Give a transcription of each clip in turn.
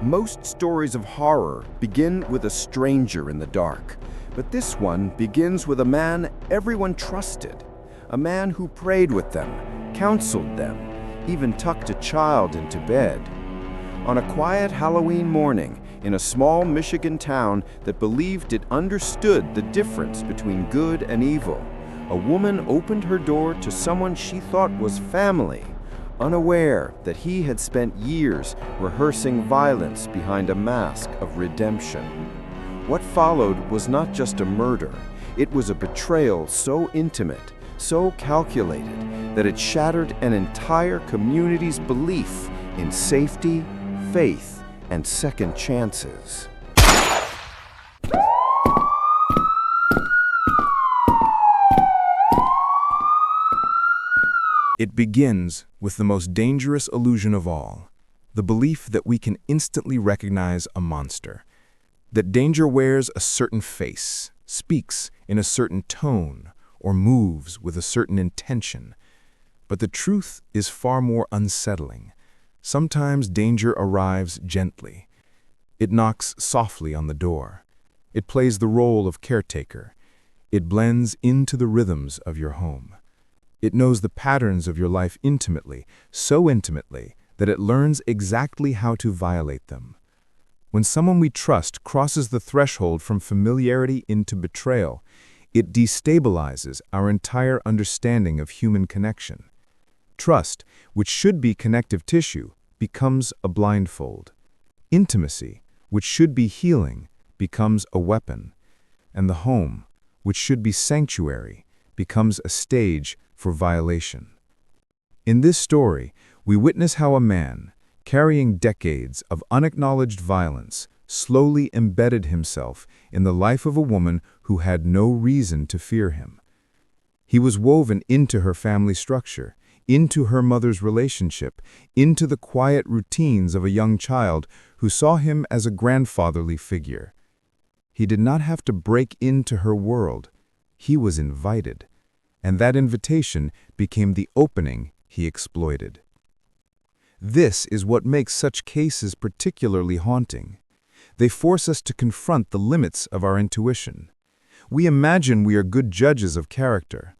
Most stories of horror begin with a stranger in the dark, but this one begins with a man everyone trusted, a man who prayed with them, counseled them, even tucked a child into bed. On a quiet Halloween morning in a small Michigan town that believed it understood the difference between good and evil, a woman opened her door to someone she thought was family, unaware that he had spent years rehearsing violence behind a mask of redemption. What followed was not just a murder, it was a betrayal so intimate, so calculated, that it shattered an entire community's belief in safety, faith, and second chances. It begins with the most dangerous illusion of all, the belief that we can instantly recognize a monster, that danger wears a certain face, speaks in a certain tone, or moves with a certain intention. But the truth is far more unsettling. Sometimes danger arrives gently. It knocks softly on the door. It plays the role of caretaker. It blends into the rhythms of your home. It knows the patterns of your life intimately, so intimately that it learns exactly how to violate them. When someone we trust crosses the threshold from familiarity into betrayal, it destabilizes our entire understanding of human connection. Trust, which should be connective tissue, becomes a blindfold. Intimacy, which should be healing, becomes a weapon. And the home, which should be sanctuary, becomes a stage for violation. In this story, we witness how a man, carrying decades of unacknowledged violence, slowly embedded himself in the life of a woman who had no reason to fear him. He was woven into her family structure, into her mother's relationship, into the quiet routines of a young child who saw him as a grandfatherly figure. He did not have to break into her world. He was invited. And that invitation became the opening he exploited. This is what makes such cases particularly haunting. They force us to confront the limits of our intuition. We imagine we are good judges of character.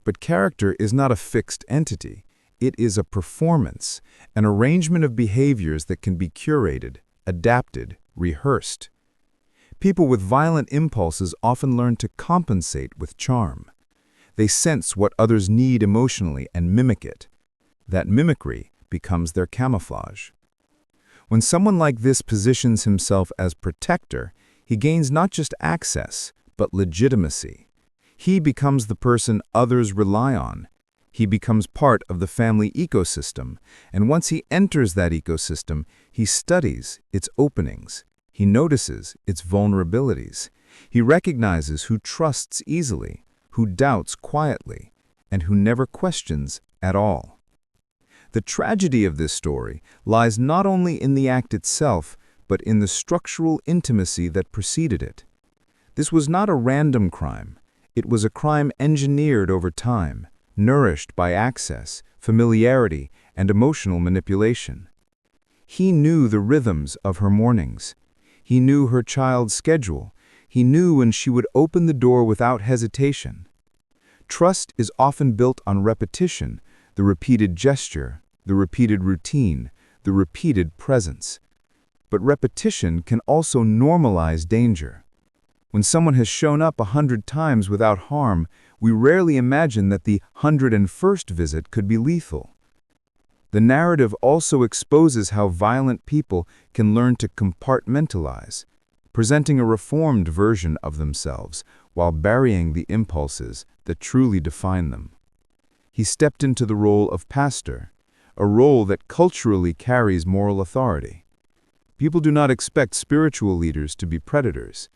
But character is not a fixed entity. It is a performance, an arrangement of behaviors that can be curated, adapted, rehearsed. People with violent impulses often learn to compensate with charm. They sense what others need emotionally and mimic it. That mimicry becomes their camouflage. When someone like this positions himself as protector, he gains not just access, but legitimacy. He becomes the person others rely on. He becomes part of the family ecosystem, and once he enters that ecosystem, he studies its openings. He notices its vulnerabilities. He recognizes who trusts easily, who doubts quietly, and who never questions at all. The tragedy of this story lies not only in the act itself, but in the structural intimacy that preceded it. This was not a random crime. It was a crime engineered over time, nourished by access, familiarity, and emotional manipulation. He knew the rhythms of her mornings. He knew her child's schedule. He knew when she would open the door without hesitation. Trust is often built on repetition, the repeated gesture, the repeated routine, the repeated presence. But repetition can also normalize danger. When someone has shown up 100 times without harm, we rarely imagine that the 101st visit could be lethal. The narrative also exposes how violent people can learn to compartmentalize, presenting a reformed version of themselves while burying the impulses that truly define them. He stepped into the role of pastor, a role that culturally carries moral authority. People do not expect spiritual leaders to be predators.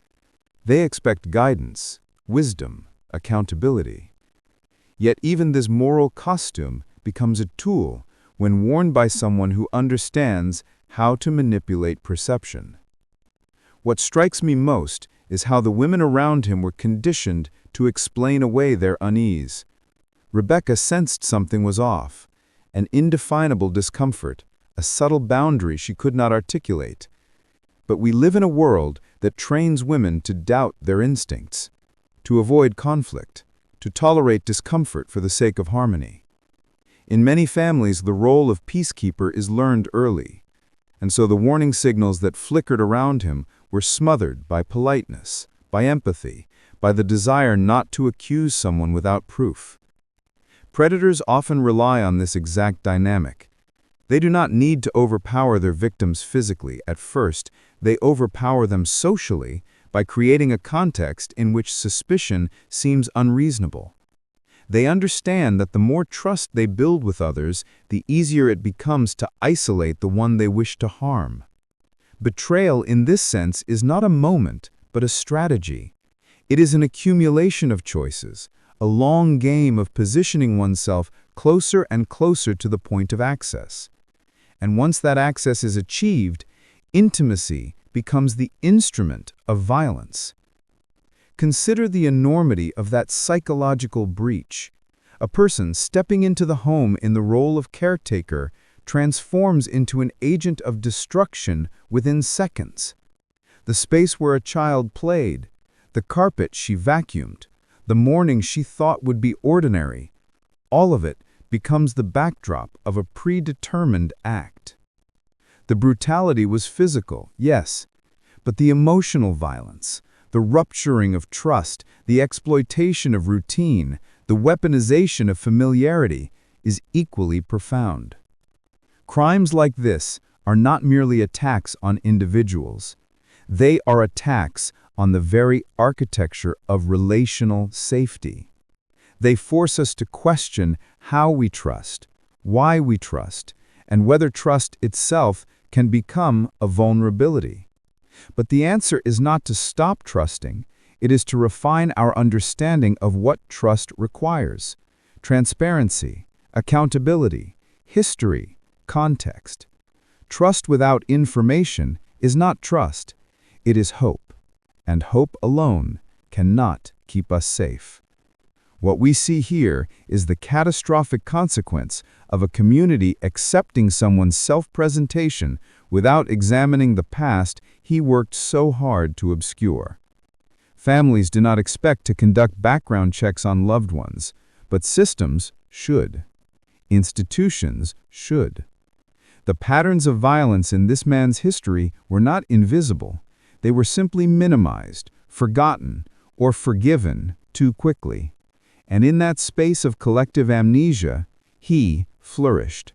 They expect guidance, wisdom, accountability. Yet even this moral costume becomes a tool when worn by someone who understands how to manipulate perception. What strikes me most is how the women around him were conditioned to explain away their unease. Rebecca sensed something was off, an indefinable discomfort, a subtle boundary she could not articulate. But we live in a world that trains women to doubt their instincts, to avoid conflict, to tolerate discomfort for the sake of harmony. In many families, the role of peacekeeper is learned early, and so the warning signals that flickered around him were smothered by politeness, by empathy, by the desire not to accuse someone without proof. Predators often rely on this exact dynamic. They do not need to overpower their victims physically at first, they overpower them socially by creating a context in which suspicion seems unreasonable. They understand that the more trust they build with others, the easier it becomes to isolate the one they wish to harm. Betrayal in this sense is not a moment, but a strategy. It is an accumulation of choices, a long game of positioning oneself closer and closer to the point of access. And once that access is achieved, intimacy becomes the instrument of violence. Consider the enormity of that psychological breach. A person stepping into the home in the role of caretaker transforms into an agent of destruction within seconds. The space where a child played, the carpet she vacuumed, the morning she thought would be ordinary, all of it becomes the backdrop of a predetermined act. The brutality was physical, yes, but the emotional violence, the rupturing of trust, the exploitation of routine, the weaponization of familiarity is equally profound. Crimes like this are not merely attacks on individuals. They are attacks on the very architecture of relational safety. They force us to question how we trust, why we trust, and whether trust itself can become a vulnerability. But the answer is not to stop trusting, it is to refine our understanding of what trust requires: transparency, accountability, history, context. Trust without information is not trust, it is hope, and hope alone cannot keep us safe. What we see here is the catastrophic consequence of a community accepting someone's self-presentation without examining the past he worked so hard to obscure. Families do not expect to conduct background checks on loved ones, but systems should. Institutions should. The patterns of violence in this man's history were not invisible. They were simply minimized, forgotten, or forgiven too quickly. And in that space of collective amnesia, he flourished.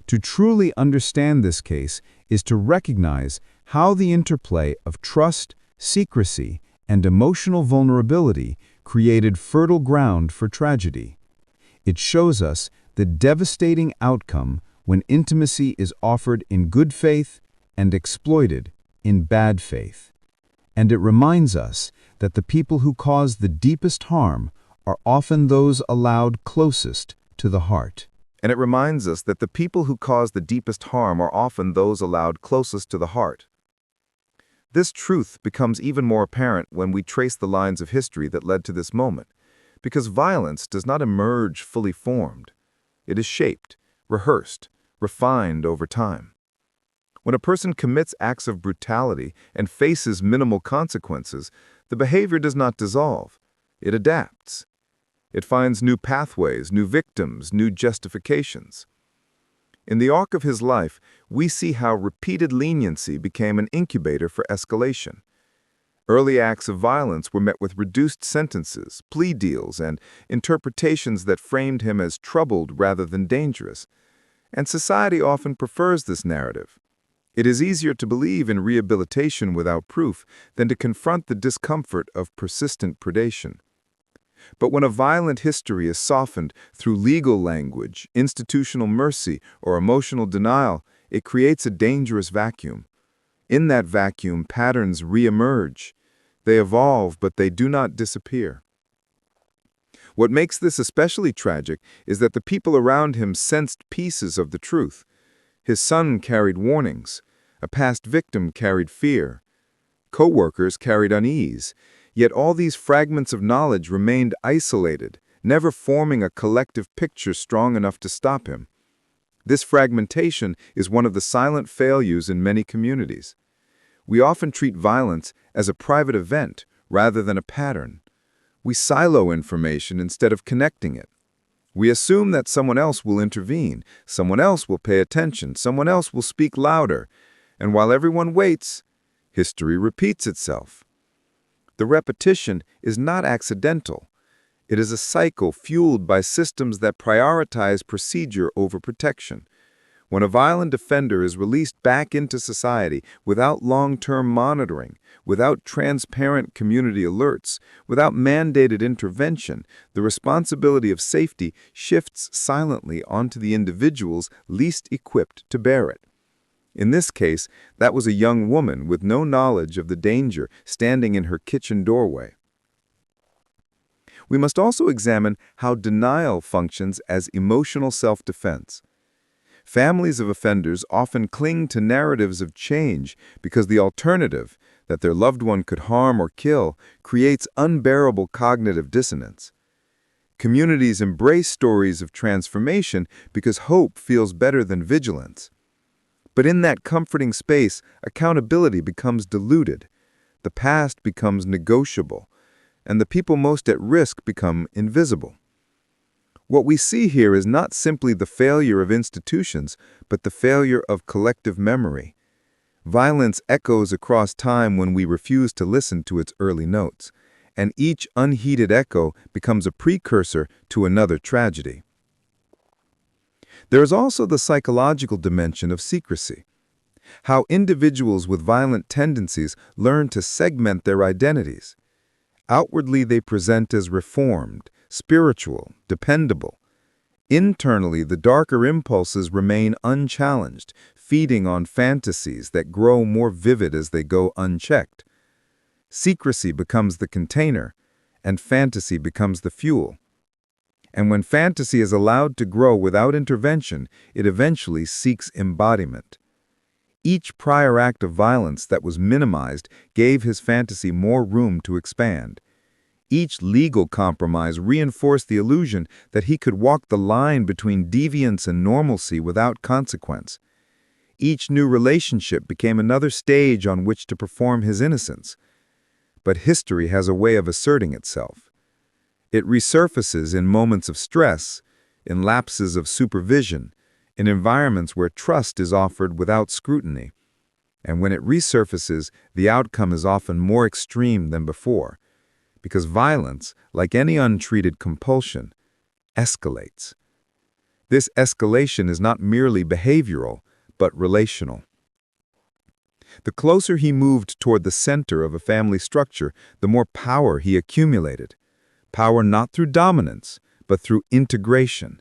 To truly understand this case is to recognize how the interplay of trust, secrecy, and emotional vulnerability created fertile ground for tragedy. It shows us the devastating outcome when intimacy is offered in good faith and exploited in bad faith. And it reminds us that the people who cause the deepest harm are often those allowed closest to the heart. And it reminds us that the people who cause the deepest harm are often those allowed closest to the heart. This truth becomes even more apparent when we trace the lines of history that led to this moment, because violence does not emerge fully formed. It is shaped, rehearsed, refined over time. When a person commits acts of brutality and faces minimal consequences, the behavior does not dissolve. It adapts. It finds new pathways, new victims, new justifications. In the arc of his life, we see how repeated leniency became an incubator for escalation. Early acts of violence were met with reduced sentences, plea deals, and interpretations that framed him as troubled rather than dangerous. And society often prefers this narrative. It is easier to believe in rehabilitation without proof than to confront the discomfort of persistent predation. But when a violent history is softened through legal language, institutional mercy, or emotional denial, it creates a dangerous vacuum. In that vacuum, patterns re-emerge. They evolve, but they do not disappear. What makes this especially tragic is that the people around him sensed pieces of the truth. His son carried warnings. A past victim carried fear. Co-workers carried unease. Yet all these fragments of knowledge remained isolated, never forming a collective picture strong enough to stop him. This fragmentation is one of the silent failures in many communities. We often treat violence as a private event rather than a pattern. We silo information instead of connecting it. We assume that someone else will intervene, someone else will pay attention, someone else will speak louder, and while everyone waits, history repeats itself. The repetition is not accidental. It is a cycle fueled by systems that prioritize procedure over protection. When a violent offender is released back into society without long-term monitoring, without transparent community alerts, without mandated intervention, the responsibility of safety shifts silently onto the individuals least equipped to bear it. In this case, that was a young woman with no knowledge of the danger standing in her kitchen doorway. We must also examine how denial functions as emotional self-defense. Families of offenders often cling to narratives of change because the alternative, that their loved one could harm or kill, creates unbearable cognitive dissonance. Communities embrace stories of transformation because hope feels better than vigilance. But in that comforting space, accountability becomes diluted. The past becomes negotiable, and the people most at risk become invisible. What we see here is not simply the failure of institutions, but the failure of collective memory. Violence echoes across time when we refuse to listen to its early notes, and each unheeded echo becomes a precursor to another tragedy. There is also the psychological dimension of secrecy. How individuals with violent tendencies learn to segment their identities. Outwardly, they present as reformed, spiritual, dependable. Internally, the darker impulses remain unchallenged, feeding on fantasies that grow more vivid as they go unchecked. Secrecy becomes the container, and fantasy becomes the fuel. And when fantasy is allowed to grow without intervention, it eventually seeks embodiment. Each prior act of violence that was minimized gave his fantasy more room to expand. Each legal compromise reinforced the illusion that he could walk the line between deviance and normalcy without consequence. Each new relationship became another stage on which to perform his innocence. But history has a way of asserting itself. It resurfaces in moments of stress, in lapses of supervision, in environments where trust is offered without scrutiny. And when it resurfaces, the outcome is often more extreme than before. Because violence, like any untreated compulsion, escalates. This escalation is not merely behavioral, but relational. The closer he moved toward the center of a family structure, the more power he accumulated. Power not through dominance, but through integration.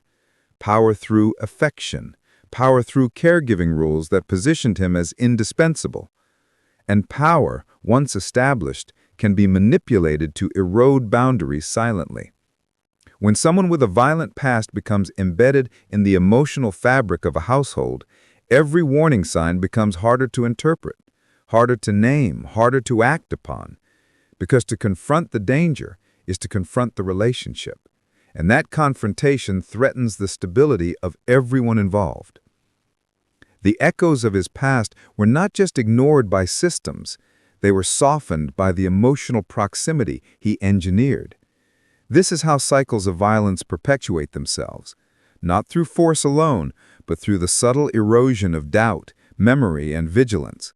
Power through affection. Power through caregiving rules that positioned him as indispensable. And power, once established, can be manipulated to erode boundaries silently. When someone with a violent past becomes embedded in the emotional fabric of a household, every warning sign becomes harder to interpret, harder to name, harder to act upon. Because to confront the danger is to confront the relationship, and that confrontation threatens the stability of everyone involved. The echoes of his past were not just ignored by systems, they were softened by the emotional proximity he engineered. This is how cycles of violence perpetuate themselves, not through force alone, but through the subtle erosion of doubt, memory, and vigilance.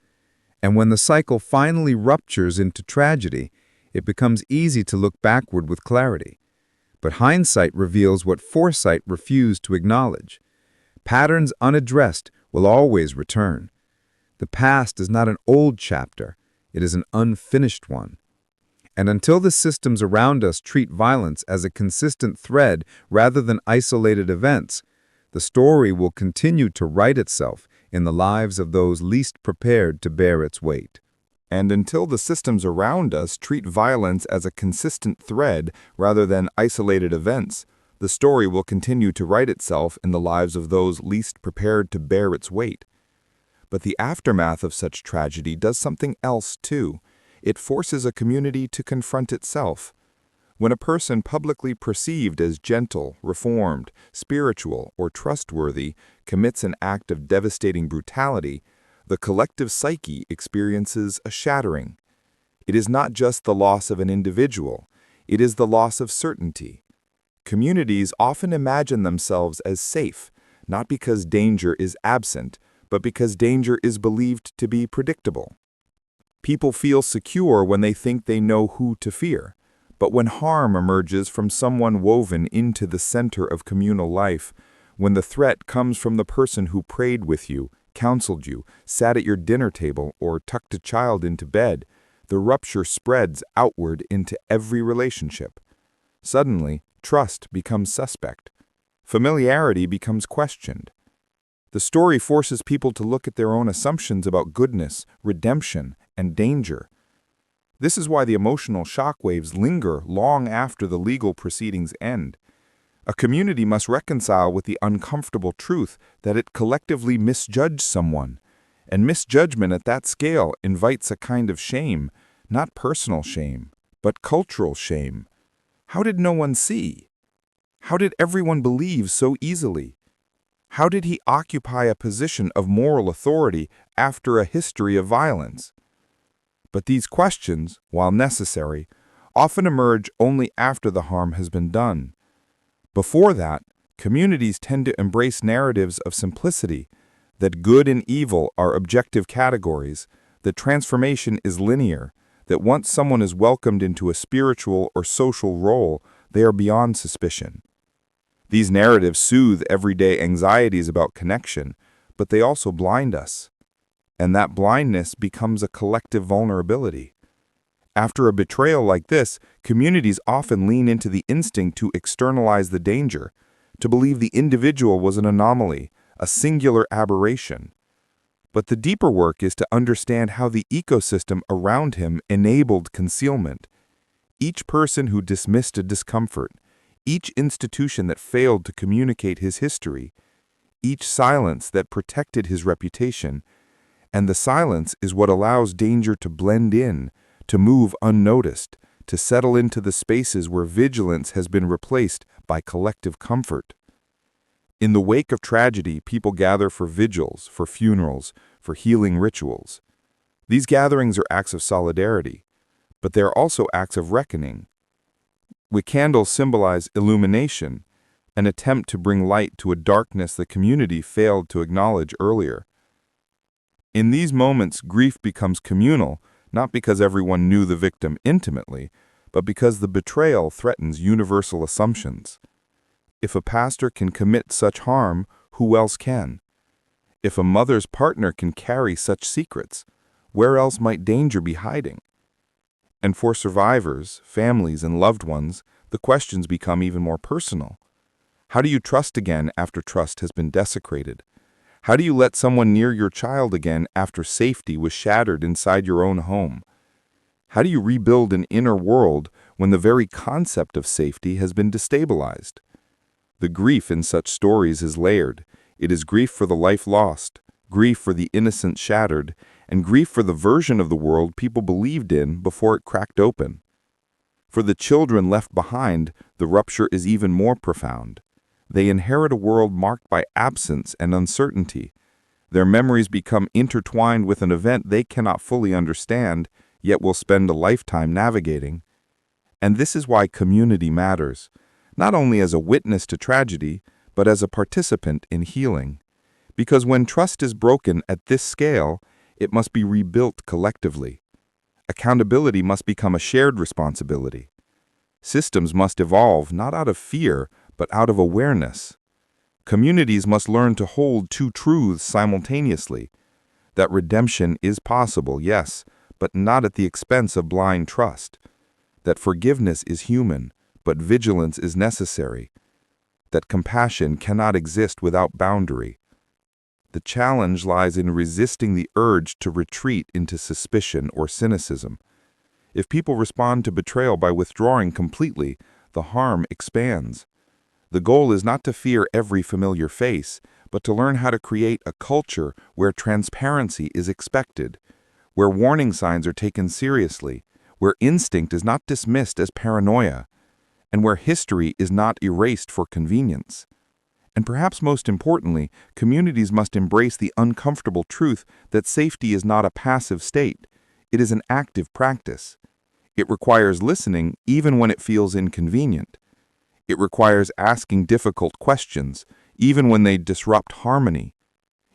And when the cycle finally ruptures into tragedy, it becomes easy to look backward with clarity. But hindsight reveals what foresight refused to acknowledge. Patterns unaddressed will always return. The past is not an old chapter. It is an unfinished one. And until the systems around us treat violence as a consistent thread rather than isolated events, the story will continue to write itself in the lives of those least prepared to bear its weight. And until the systems around us treat violence as a consistent thread rather than isolated events, the story will continue to write itself in the lives of those least prepared to bear its weight. But the aftermath of such tragedy does something else too. It forces a community to confront itself. When a person publicly perceived as gentle, reformed, spiritual, or trustworthy commits an act of devastating brutality, The collective psyche experiences a shattering. It is not just the loss of an individual, it is the loss of certainty. Communities often imagine themselves as safe, not because danger is absent, but because danger is believed to be predictable. People feel secure when they think they know who to fear, but when harm emerges from someone woven into the center of communal life, when the threat comes from the person who prayed with you, counseled you, sat at your dinner table, or tucked a child into bed, the rupture spreads outward into every relationship. Suddenly, trust becomes suspect. Familiarity becomes questioned. The story forces people to look at their own assumptions about goodness, redemption, and danger. This is why the emotional shockwaves linger long after the legal proceedings end. A community must reconcile with the uncomfortable truth that it collectively misjudged someone, and misjudgment at that scale invites a kind of shame, not personal shame, but cultural shame. How did no one see? How did everyone believe so easily? How did he occupy a position of moral authority after a history of violence? But these questions, while necessary, often emerge only after the harm has been done. Before that, communities tend to embrace narratives of simplicity, that good and evil are objective categories, that transformation is linear, that once someone is welcomed into a spiritual or social role, they are beyond suspicion. These narratives soothe everyday anxieties about connection, but they also blind us. And that blindness becomes a collective vulnerability. After a betrayal like this, communities often lean into the instinct to externalize the danger, to believe the individual was an anomaly, a singular aberration. But the deeper work is to understand how the ecosystem around him enabled concealment. Each person who dismissed a discomfort, each institution that failed to communicate his history, each silence that protected his reputation, and the silence is what allows danger to blend in, to move unnoticed, to settle into the spaces where vigilance has been replaced by collective comfort. In the wake of tragedy, people gather for vigils, for funerals, for healing rituals. These gatherings are acts of solidarity, but they are also acts of reckoning. Candles symbolize illumination, an attempt to bring light to a darkness the community failed to acknowledge earlier. In these moments, grief becomes communal, not because everyone knew the victim intimately, but because the betrayal threatens universal assumptions. If a pastor can commit such harm, who else can? If a mother's partner can carry such secrets, where else might danger be hiding? And for survivors, families, and loved ones, the questions become even more personal. How do you trust again after trust has been desecrated? How do you let someone near your child again after safety was shattered inside your own home? How do you rebuild an inner world when the very concept of safety has been destabilized? The grief in such stories is layered. It is grief for the life lost, grief for the innocent shattered, and grief for the version of the world people believed in before it cracked open. For the children left behind, the rupture is even more profound. They inherit a world marked by absence and uncertainty. Their memories become intertwined with an event they cannot fully understand, yet will spend a lifetime navigating. And this is why community matters, not only as a witness to tragedy, but as a participant in healing. Because when trust is broken at this scale, it must be rebuilt collectively. Accountability must become a shared responsibility. Systems must evolve not out of fear, but out of awareness. Communities must learn to hold two truths simultaneously: that redemption is possible, yes, but not at the expense of blind trust; that forgiveness is human, but vigilance is necessary; that compassion cannot exist without boundary. The challenge lies in resisting the urge to retreat into suspicion or cynicism. If people respond to betrayal by withdrawing completely, the harm expands. The goal is not to fear every familiar face, but to learn how to create a culture where transparency is expected, where warning signs are taken seriously, where instinct is not dismissed as paranoia, and where history is not erased for convenience. And perhaps most importantly, communities must embrace the uncomfortable truth that safety is not a passive state. It is an active practice. It requires listening even when it feels inconvenient. It requires asking difficult questions, even when they disrupt harmony.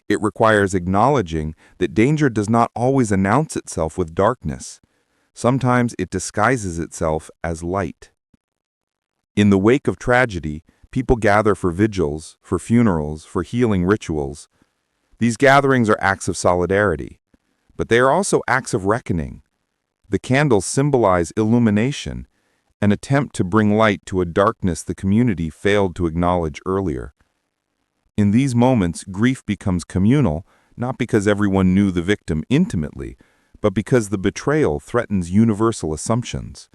It requires acknowledging that danger does not always announce itself with darkness. Sometimes it disguises itself as light. In the wake of tragedy, people gather for vigils, for funerals, for healing rituals. These gatherings are acts of solidarity, but they are also acts of reckoning. The candles symbolize illumination, an attempt to bring light to a darkness the community failed to acknowledge earlier. In these moments, grief becomes communal, not because everyone knew the victim intimately, but because the betrayal threatens universal assumptions.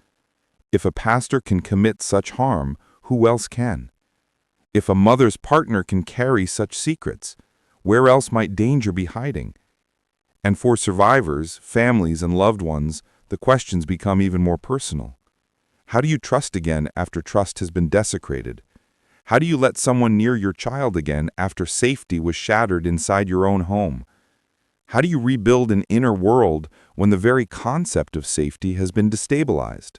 If a pastor can commit such harm, who else can? If a mother's partner can carry such secrets, where else might danger be hiding? And for survivors, families, and loved ones, the questions become even more personal. How do you trust again after trust has been desecrated? How do you let someone near your child again after safety was shattered inside your own home? How do you rebuild an inner world when the very concept of safety has been destabilized?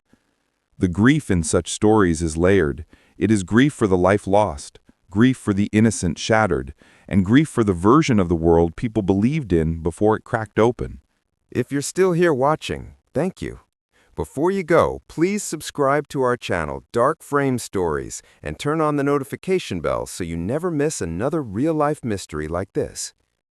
The grief in such stories is layered. It is grief for the life lost, grief for the innocent shattered, and grief for the version of the world people believed in before it cracked open. If you're still here watching, thank you. Before you go, please subscribe to our channel, Dark Frame Stories, and turn on the notification bell so you never miss another real-life mystery like this.